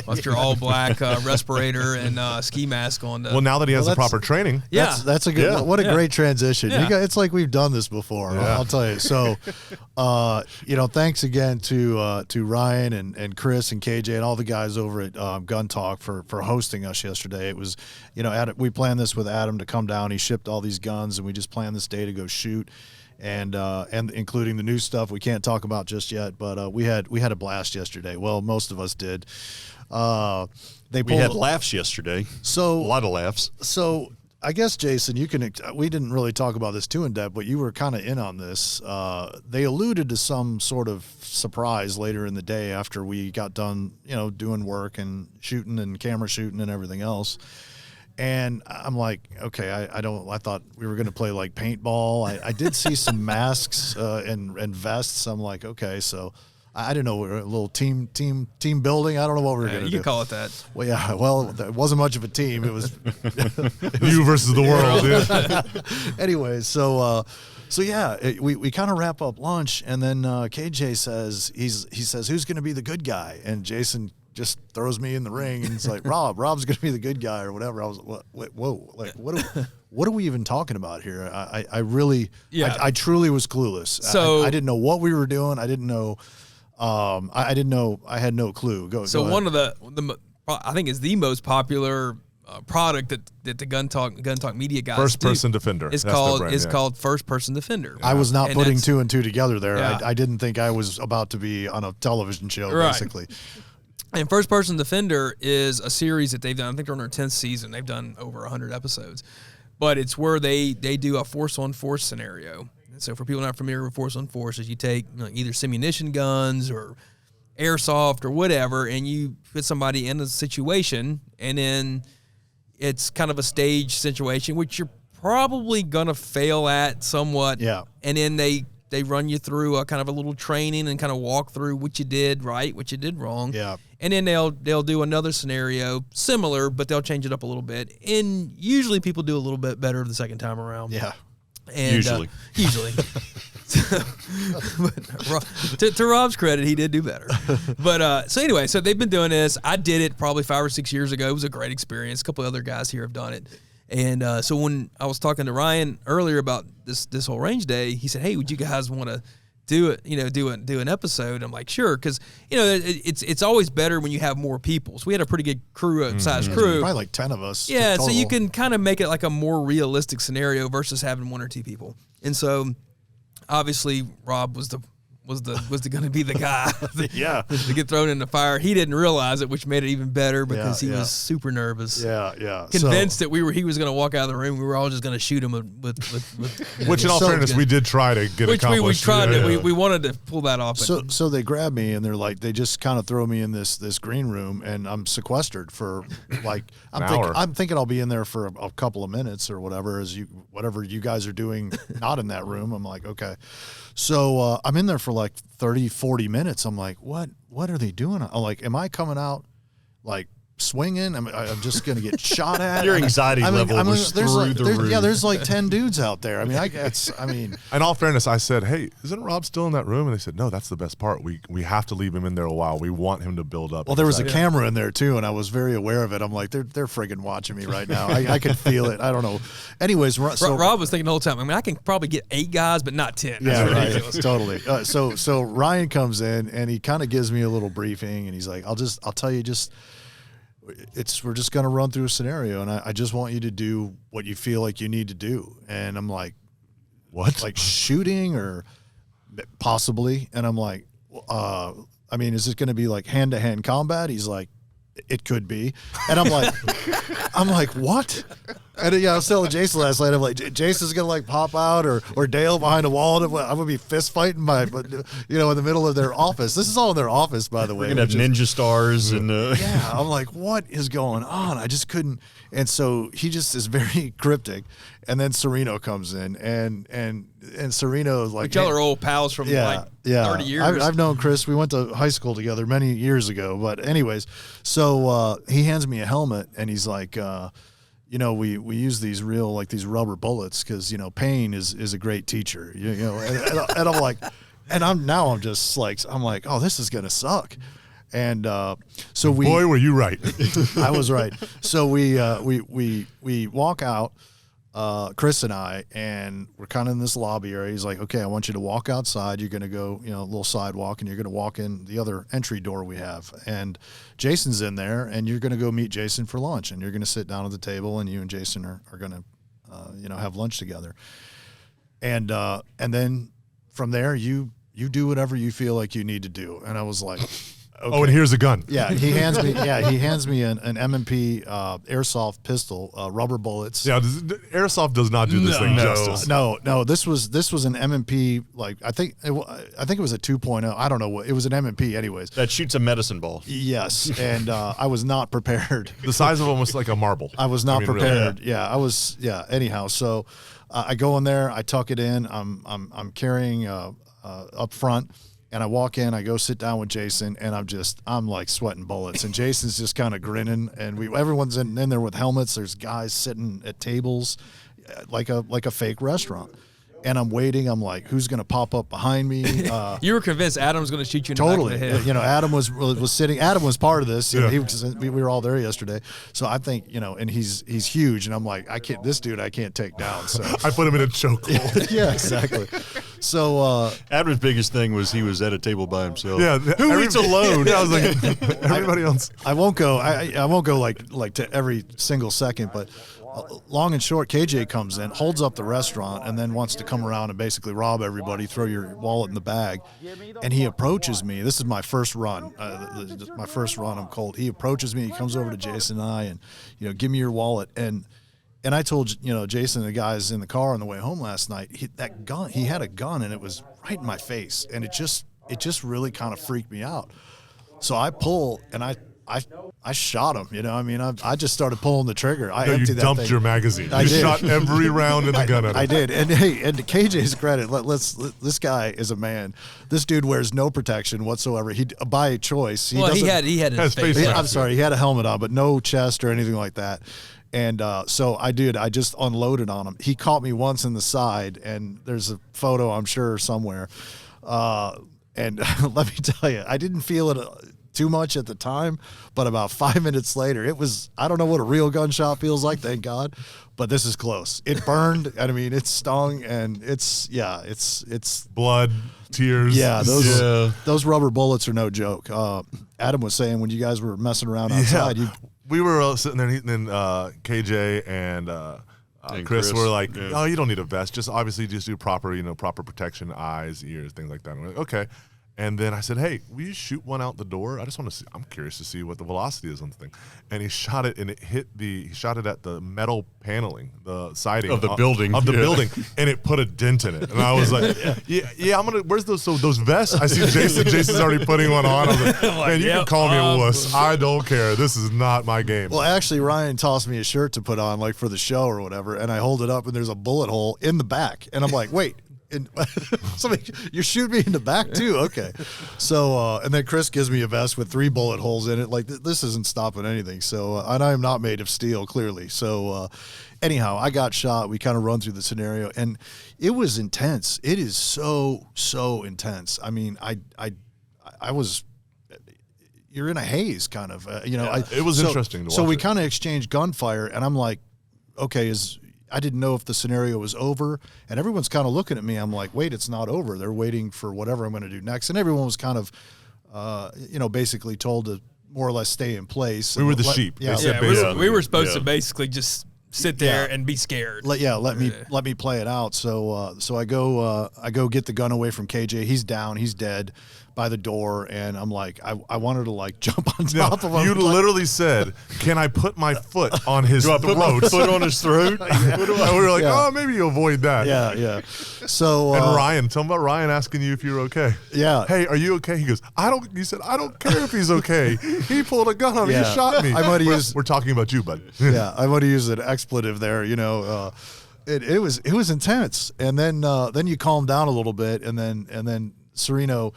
with your all black respirator and ski mask on. Well, now that he has the proper training, that's a good. What a great transition. Yeah. It's like we've done this before. I'll tell you. So, thanks again to Ryan and Chris and KJ and all the guys over at Gun Talk for hosting us yesterday. It was, we planned this with Adam to come down. He shipped all these guns, and we just planned this day to go shoot. And including the new stuff we can't talk about just yet, but we had a blast yesterday. Well, most of us did. We had laughs yesterday. So a lot of laughs. So I guess Jason, we didn't really talk about this too in depth, but you were kind of in on this. They alluded to some sort of surprise later in the day after we got done, doing work and shooting and camera shooting and everything else. And I'm like, okay, I thought we were going to play like paintball. I did see some masks and vests. I'm like, okay, so I didn't know, we were a little team building. I don't know what we were going to do. You can call it that. Well, yeah, it wasn't much of a team. It was you versus the world. Yeah. Anyways, we kind of wrap up lunch, and then KJ says, he says, who's going to be the good guy? And Jason just throws me in the ring, and it's like, Rob's going to be the good guy or whatever. I was like, whoa, like what are we even talking about here? I really, I truly was clueless. So I didn't know what we were doing. I didn't know. I didn't know. I had no clue. Go ahead. One of the I think is the most popular product that the Gun Talk Media guys First Person Defender. It's called First Person Defender. I was not putting two and two together there. Yeah. I didn't think I was about to be on a television show, basically. And First Person Defender is a series that they've done. I think they're on their 10th season. They've done over 100 episodes. But it's where they do a force-on-force scenario. So for people not familiar with force-on-force, is you take either simunition guns or airsoft or whatever, and you put somebody in a situation, and then it's kind of a stage situation, which you're probably going to fail at somewhat. Yeah. And then they run you through a kind of a little training and kind of walk through what you did right, what you did wrong. Yeah. And then they'll do another scenario similar, but they'll change it up a little bit. And usually people do a little bit better the second time around. Yeah. And, usually. But to Rob's credit, he did do better. But so anyway, so they've been doing this. I did it probably 5 or 6 years ago. It was a great experience. A couple of other guys here have done it. And so when I was talking to Ryan earlier about this whole range day, he said, "Hey, would you guys want to do it? Do an episode?" I'm like, "Sure," because it's always better when you have more people. So we had a pretty good size crew, probably like 10 of us. Yeah, total. so you can kind of make it like a more realistic scenario versus having 1 or 2 people. And so obviously Rob was going to be the guy to get thrown in the fire. He didn't realize it, which made it even better because he was super nervous. Yeah. Convinced that he was going to walk out of the room. We were all just going to shoot him with which in all fairness, we did try to get accomplished. We tried to. We wanted to pull that off. So they grab me and they're like, they just kind of throw me in this green room, and I'm sequestered for like I'm thinking I'll be in there for a couple of minutes or whatever whatever you guys are doing not in that room. I'm like, okay. So I'm in there for like 30, 40 minutes. I'm like, what are they doing? I'm like, am I coming out like swinging? I'm just going to get shot at. Your anxiety level was through the roof. Yeah, there's like 10 dudes out there. I mean, in all fairness, I said, "Hey, isn't Rob still in that room?" And they said, "No, that's the best part. We have to leave him in there a while. We want him to build up." Well, there was a camera in there too, and I was very aware of it. I'm like, they're friggin' watching me right now. I can feel it. I don't know. Anyways, so Rob was thinking the whole time, I mean, I can probably get 8 guys, but not 10. Yeah, right. Totally. So Ryan comes in and he kind of gives me a little briefing, and he's like, I'll tell you we're just going to run through a scenario, and I just want you to do what you feel like you need to do. And I'm like, what? Like shooting or possibly? And I'm like, I mean, is this going to be like hand-to-hand combat? He's like, it could be. And I'm like, what? And I was telling Jason last night, I'm like, Jason's gonna like pop out or Dale behind a wall, and I'm gonna be fist fighting in the middle of their office. This is all in their office, by the way. We're gonna have ninja stars and yeah. I'm like, what is going on? I just couldn't. And so he just is very cryptic. And then Sereno comes in, and Sereno is like, y'all are old pals from 30 years. I've known Chris. We went to high school together many years ago. But anyways, so he hands me a helmet, and he's like, we use these these rubber bullets because pain is a great teacher. And I'm like. And I'm just like, oh, this is gonna suck. And so boy, were you right. I was right. So we walk out, Chris and I, and we're kind of in this lobby area. He's like, okay, I want you to walk outside. You're going to go, a little sidewalk, and you're going to walk in the other entry door we have. And Jason's in there, and you're going to go meet Jason for lunch, and you're going to sit down at the table, and you and Jason are going to, have lunch together. And then from there, you do whatever you feel like you need to do. And I was like, okay. Oh, and here's a gun. Yeah, he hands me an M&P airsoft pistol, rubber bullets. Yeah, airsoft does not do this thing justice. No. This was an M&P, like I think it was a 2.0. I don't know what it was, an M&P anyways. That shoots a medicine ball. Yes, and I was not prepared. The size of almost like a marble. I was not prepared. Really. Yeah, I was. Yeah. Anyhow, so I go in there, I tuck it in. I'm carrying up front. And I walk in, I go sit down with Jason, and I'm like sweating bullets. And Jason's just kind of grinning, and everyone's in there with helmets. There's guys sitting at tables, like a fake restaurant. And I'm waiting. I'm like, who's going to pop up behind me? You were convinced Adam was going to shoot you in totally. the back of the head. Adam was sitting. Adam was part of this. Yeah. We were all there yesterday. So I think, and he's huge. And I'm like, I can't take down. So I put him in a chokehold. Yeah, exactly. So Adam's biggest thing was he was at a table by himself. Yeah, who eats alone? Yeah, I was like, everybody else. I won't go. I won't go like to every single second, but long and short, KJ comes in, holds up the restaurant, and then wants to come around and basically rob everybody, throw your wallet in the bag. And he approaches me. This is my first run. My first run, I'm cold. He approaches me. He comes over to Jason and I, and give me your wallet. And I told Jason and the guys in the car on the way home last night, he had a gun, and it was right in my face, and it just really kind of freaked me out. So I pull, and I shot him. I just started pulling the trigger. You dumped your magazine. You shot every round in the gun at him. I did. And hey, and to KJ's credit, this guy is a man. This dude wears no protection whatsoever. He by choice. He had his face. I'm sorry, he had a helmet on, but no chest or anything like that. And so I just unloaded on him. He caught me once in the side, and there's a photo, I'm sure, somewhere. And let me tell you, I didn't feel it too much at the time, but about 5 minutes later, I don't know what a real gunshot feels like, thank God, but this is close. It burned, and it stung, and it's blood, tears. Yeah, those rubber bullets are no joke. Adam was saying when you guys were messing around outside, we were sitting there, and KJ and Chris were like, "Oh, you don't need a vest. Just obviously just do proper, proper protection, eyes, ears, things like that." And we're like, "Okay." And then I said, "Hey, will you shoot one out the door? I just want to see. I'm curious to see what the velocity is on the thing." And he shot it, and he shot it at the metal paneling, the siding of the building, and it put a dent in it. And I was like, "Yeah, I'm gonna. Where's those vests?" I see Jason. Jason's already putting one on. I was like, "Man, you can call me a wuss. I don't care. This is not my game." Well, actually, Ryan tossed me a shirt to put on, like for the show or whatever, and I hold it up, and there's a bullet hole in the back, and I'm like, "Wait." And you're shooting me in the back too. Okay. So, and then Chris gives me a vest with 3 bullet holes in it. Like this isn't stopping anything. So, and I am not made of steel, clearly. So, anyhow, I got shot. We kind of run through the scenario, and it was intense. It is so intense. I was, you're in a haze kind of, it was interesting to watch. So we kind of exchanged gunfire, and I'm like, okay, I didn't know if the scenario was over, and everyone's kind of looking at me. I'm like, wait, it's not over. They're waiting for whatever I'm going to do next. And everyone was kind of, basically told to more or less stay in place. We were the sheep. Yeah, we were supposed to basically just sit there and be scared. Let me play it out. So I go get the gun away from KJ. He's down. He's dead by the door, and I'm like, I wanted to like jump on top of him. You literally said, "Can I put my foot on his throat?" Put my foot on his throat? We were like, "Oh, maybe you avoid that." Yeah. So and Ryan, tell him about Ryan asking you if you're okay. Yeah. Hey, are you okay? He goes, "You said I don't care if he's okay. He pulled a gun on me. He shot me." We're talking about you, bud. Yeah, I might have used an expletive there. It was intense, and then you calm down a little bit, and then Sereno.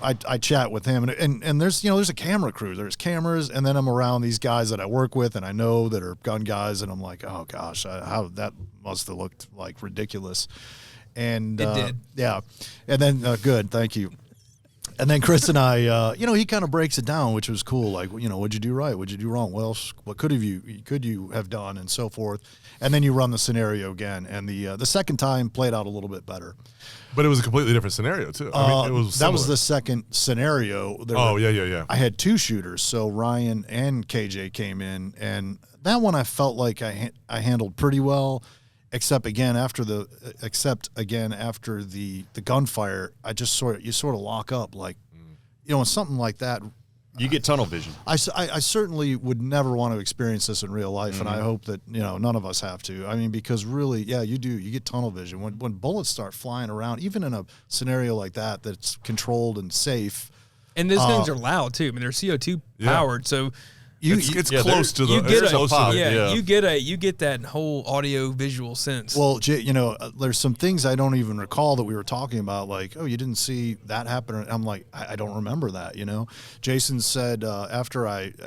I chat with him, and there's a camera crew. There's cameras, and then I'm around these guys that I work with and I know that are gun guys, and I'm like, oh gosh, how that must have looked like ridiculous. And It did. Yeah. And then good, thank you. And then Chris and I, he kind of breaks it down, which was cool. Like, what'd you do right? What'd you do wrong? What could you have done, and so forth. And then you run the scenario again, and the second time played out a little bit better. But it was a completely different scenario too. I mean, it was that was similar. the second scenario. Yeah. I had two shooters, so Ryan and KJ came in, and that one I felt like I handled pretty well. Except again after the gunfire, you sort of lock up, like, in something like that. You get tunnel vision. I certainly would never want to experience this in real life, and I hope that none of us have to. I mean, because really, yeah, you do. You get tunnel vision when bullets start flying around, even in a scenario like that that's controlled and safe. And those things are loud too. I mean, they're CO2 powered, so. It's close to the. You get it's close to the, you get that whole audio visual sense. Well, there's some things I don't even recall that we were talking about, like, oh, you didn't see that happen. I'm like, I don't remember that. Jason said after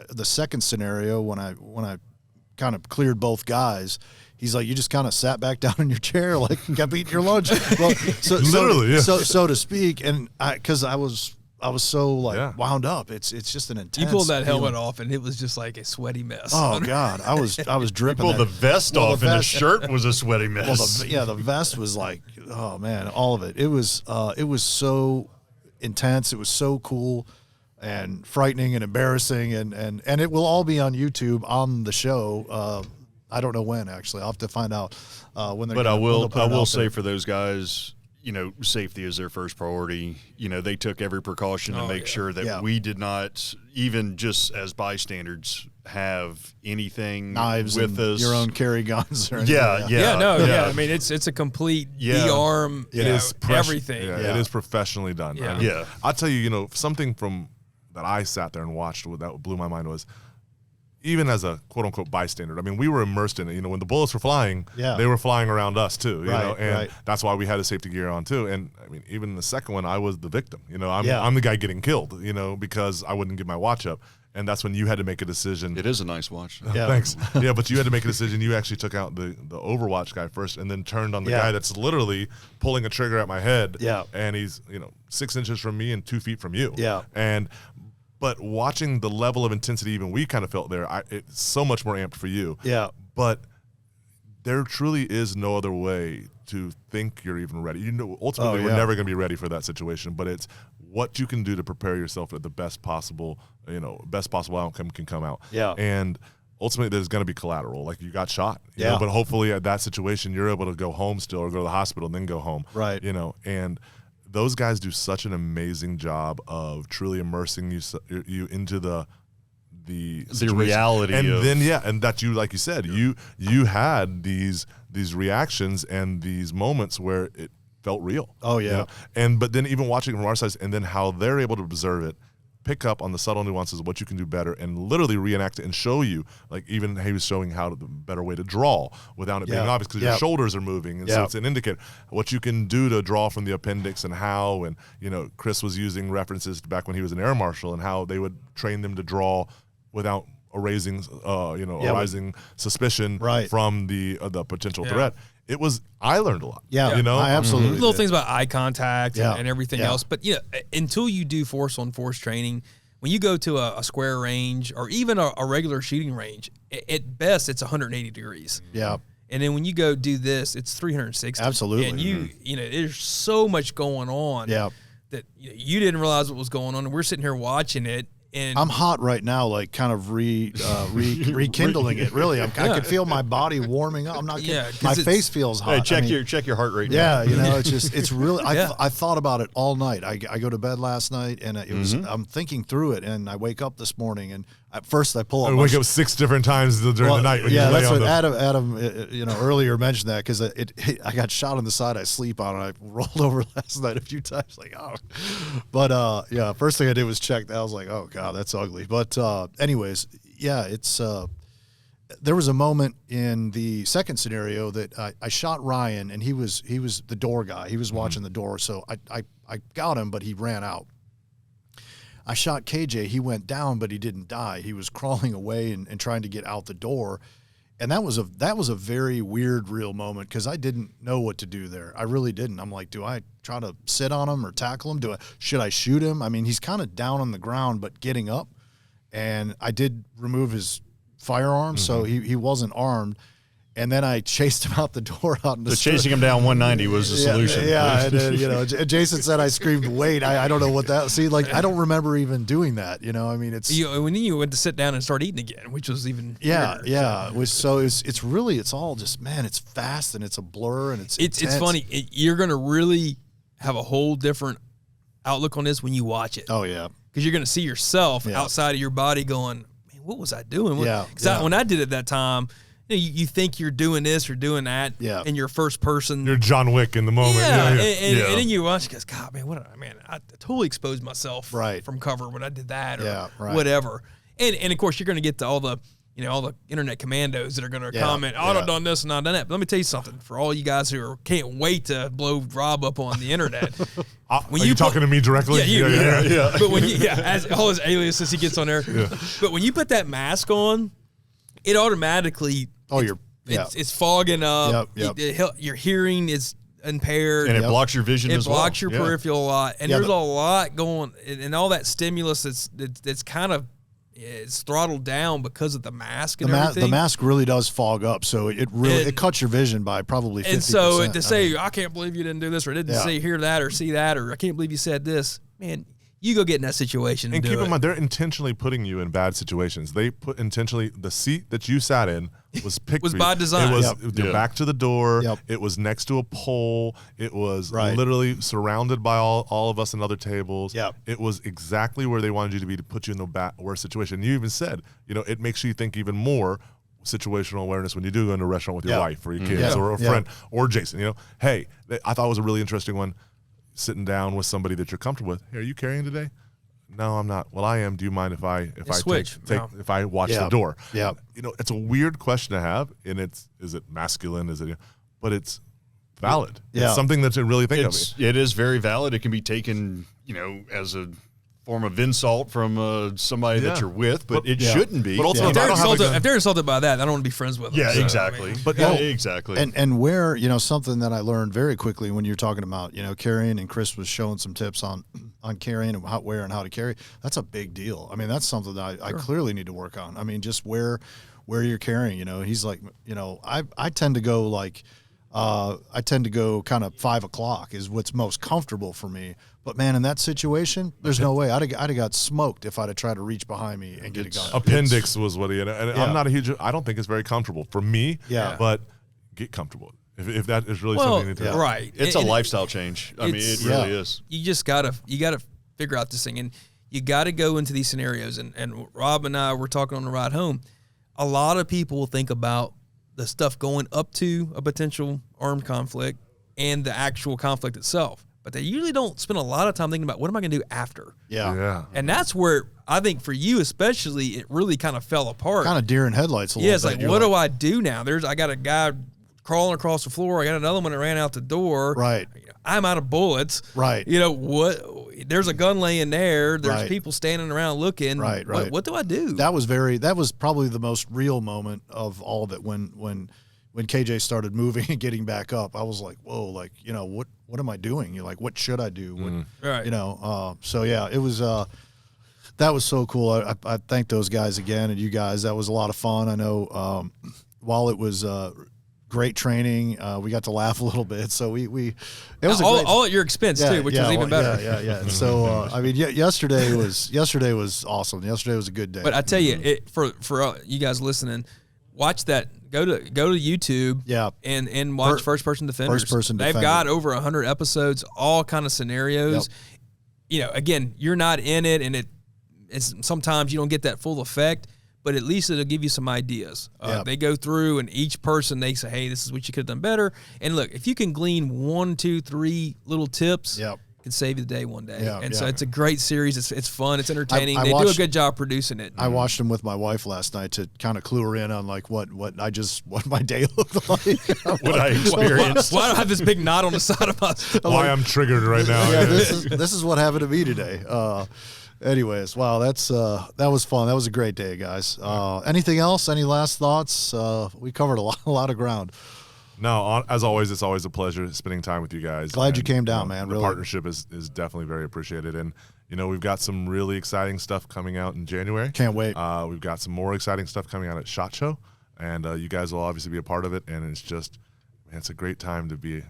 the second scenario when I kind of cleared both guys, he's like, you just kind of sat back down in your chair, like kept eating your lunch. Well, Literally, so to speak, and because I was so wound up. It's just an intense. You pulled that feeling. helmet off, and it was just like a sweaty mess. Oh God, I was dripping. Pulled the vest off, and his shirt was a sweaty mess. The vest was like, oh man, all of it. It was so intense. It was so cool and frightening and embarrassing, and it will all be on YouTube on the show. I don't know when, actually. I'll have to find out when they're. But I will say for those guys, safety is their first priority. They took every precaution to make sure that we did not, even just as bystanders, have anything knives with us. Your own carry guns. Or anything. I mean, it's a complete D-arm. It is everything. It is professionally done. Yeah. I mean, I'll tell you, something from that I sat there and watched that blew my mind was, even as a quote unquote bystander, I mean, we were immersed in it. When the bullets were flying, they were flying around us too. And that's why we had the safety gear on too. And I mean, even in the second one, I was the victim. I'm the guy getting killed. Because I wouldn't give my watch up. And that's when you had to make a decision. It is a nice watch. Yeah. Thanks. Yeah, but you had to make a decision. You actually took out the Overwatch guy first, and then turned on the guy that's literally pulling a trigger at my head. Yeah. And he's 6 inches from me and 2 feet from you. Yeah. But watching the level of intensity even we kind of felt there, it's so much more amped for you. Yeah. But there truly is no other way to think you're even ready. Ultimately, we're never going to be ready for that situation, but it's what you can do to prepare yourself at the best possible outcome can come out. Yeah. And ultimately, there's going to be collateral. Like, you got shot. But hopefully at that situation, you're able to go home still, or go to the hospital and then go home. Right. And those guys do such an amazing job of truly immersing you into the reality, and then and that like you said, you had these reactions and these moments where it felt real. Oh yeah, but then even watching from our side, and then how they're able to observe it, pick up on the subtle nuances of what you can do better, and literally reenact it and show you. Like, even he was showing how the better way to draw without it being obvious, because your shoulders are moving, and so it's an indicator what you can do to draw from the appendix, and how. And Chris was using references back when he was an air marshal, and how they would train them to draw without arising suspicion from the potential threat. I learned a lot. Yeah, I absolutely little did. things about eye contact and everything else. But until you do force on force training, when you go to a square range or even a regular shooting range, at best it's 180 degrees. Yeah. And then when you go do this, it's 360. Absolutely. And there's so much going on that you didn't realize what was going on, and we're sitting here watching it. And I'm hot right now, like kind of rekindling it. Really, I can feel my body warming up. I'm not kidding. My face feels hot. Hey, check your heart rate. Yeah, it's really. I thought about it all night. I go to bed last night, and it was. I'm thinking through it, and I wake up this morning, and at first I pull up. I wake up 6 different times during the night. That's what Adam earlier mentioned that, because I got shot in the side. I sleep on it. I rolled over last night a few times, like but first thing I did was check. I was like, oh God, that's ugly. But anyways, it's there was a moment in the second scenario that I shot Ryan, and he was the door guy. He was watching the door, so I got him, but he ran out. I shot KJ. He went down, but he didn't die. He was crawling away and trying to get out the door. And that was a very weird real moment because I didn't know what to do there. I really didn't. I'm like, do I try to sit on him or tackle him? Should I shoot him? I mean, he's kind of down on the ground but getting up. And I did remove his firearm, so he wasn't armed. And then I chased him out the door out in the street. Chasing him down 190 was the solution. Yeah, and Jason said I screamed, "Wait!" I don't know what that. See, like I don't remember even doing that. I mean, it's when you went to sit down and start eating again, which was even weirder. So. It's all just man. It's fast and it's a blur and it's funny. You're gonna really have a whole different outlook on this when you watch it. Oh yeah, because you're gonna see yourself outside of your body going, "Man, what was I doing?" Because when I did it that time. You think you're doing this or doing that in your first person. You're John Wick in the moment. And then you watch, because God, man, I totally exposed myself from cover when I did that or whatever. And of course, you're going to get to all the internet commandos that are going to comment, I've done this and I've done that. But let me tell you something, for all you guys who can't wait to blow Rob up on the internet. When are you talking to me directly? Yeah. But when as all his aliases he gets on there. Yeah. But when you put that mask on, it automatically it's fogging up. Your hearing is impaired, and it blocks your vision as well. It blocks your peripheral a lot, and there's a lot going, and all that stimulus that's kind of it's throttled down because of the mask and everything. The mask really does fog up, so it cuts your vision by probably 50%. And so to say, I can't believe you didn't do this, or didn't hear that, or see that, or I can't believe you said this, man. You go get in that situation and keep in mind, they're intentionally putting you in bad situations. They put intentionally the seat that you sat in was picked was by design. It was back to the door. Yep. It was next to a pole. It was literally surrounded by all of us and other tables. Yep. It was exactly where they wanted you to be to put you in the worst situation. You even said, it makes you think even more situational awareness when you do go into a restaurant with your wife or your kids or a friend or Jason. Hey, I thought it was a really interesting one. Sitting down with somebody that you're comfortable with. Hey, are you carrying today? No, I'm not. Well, I am. Do you mind if I switch? If I watch the door? Yeah. It's a weird question to have, and is it masculine? Is it? But it's valid. Yeah. It's something that to really think of. It is very valid. It can be taken, as a form of insult from somebody that you're with, but it shouldn't be. But also, if they're insulted by that, I don't want to be friends with them. Yeah, exactly. Exactly. And where, something that I learned very quickly when you're talking about, carrying, and Chris was showing some tips on carrying and where and how to carry. That's a big deal. I mean, that's something that I clearly need to work on. I mean, just where you're carrying, he's like, I tend to go like, kind of 5 o'clock is what's most comfortable for me. But man, in that situation, there's no way. I'd have got smoked if I'd have tried to reach behind me and get a gun. Appendix was what he had. And I'm not a huge. I don't think it's very comfortable for me. Yeah. But get comfortable if that is really something you need to. Right. It's a lifestyle change. I mean, it really is. You just gotta figure out this thing, and you got to go into these scenarios. And Rob and I were talking on the ride home. A lot of people will think about the stuff going up to a potential armed conflict and the actual conflict itself. But they usually don't spend a lot of time thinking about what am I going to do after. Yeah. And that's where I think for you especially, it really kind of fell apart. Kind of deer in headlights a little bit. Yeah, it's like, what do I do now? I got a guy crawling across the floor. I got another one that ran out the door. Right. I'm out of bullets. Right. What? There's a gun laying there. There's people standing around looking. Right. What do I do? That was probably the most real moment of all of it when KJ started moving and getting back up. I was like, whoa, like, what am I doing? You're like, what should I do? Right. So yeah, it was, that was so cool. I thank those guys again and you guys. That was a lot of fun. I know, while it was, great training, we got to laugh a little bit. So it was all at your expense too, which was even better. Yeah. So, I mean, yesterday was awesome. Yesterday was a good day. But I tell you, for you guys listening, watch that. Go to YouTube and watch First Person Defenders. First Person They've got over 100 episodes, all kind of scenarios. Yep. Again, you're not in it, and it's sometimes you don't get that full effect, but at least it'll give you some ideas. They go through, and each person, they say, hey, this is what you could have done better. And look, if you can glean 1, 2, 3 little tips, can save you the day one day. So it's a great series. It's fun. It's entertaining. They do a good job producing it. I watched them with my wife last night to kind of clue her in on like what my day looked like. What I experienced. Why do I have this big knot on the side of my Why I'm triggered right now. Yeah, this is what happened to me today. Anyways, wow, that was fun. That was a great day, guys. Anything else? Any last thoughts? We covered a lot of ground. No, as always, it's always a pleasure spending time with you guys. Glad you came down, man. The really. partnership is definitely very appreciated. And, we've got some really exciting stuff coming out in January. Can't wait. We've got some more exciting stuff coming out at SHOT Show. And you guys will obviously be a part of it. And it's just, man, it's a great time to be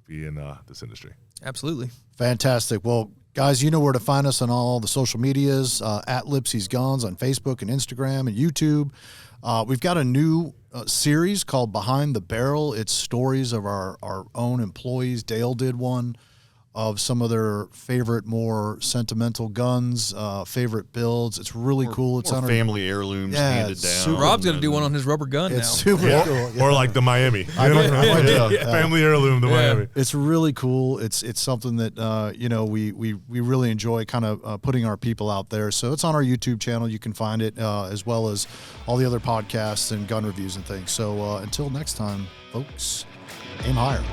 in this industry. Absolutely. Fantastic. Well, guys, you know where to find us on all the social medias, at Lipsey's Guns on Facebook and Instagram and YouTube. We've got a new series called Behind the Barrel. It's stories of our own employees. Dale did one of some of their favorite, more sentimental guns, favorite builds. It's really cool. It's on family heirlooms handed down. Rob's going to do one on his rubber gun now. It's super cool. Or like the Miami. Family heirloom, the Miami. It's really cool. It's something that, we really enjoy kind of putting our people out there. So it's on our YouTube channel. You can find it as well as all the other podcasts and gun reviews and things. So until next time, folks, aim higher.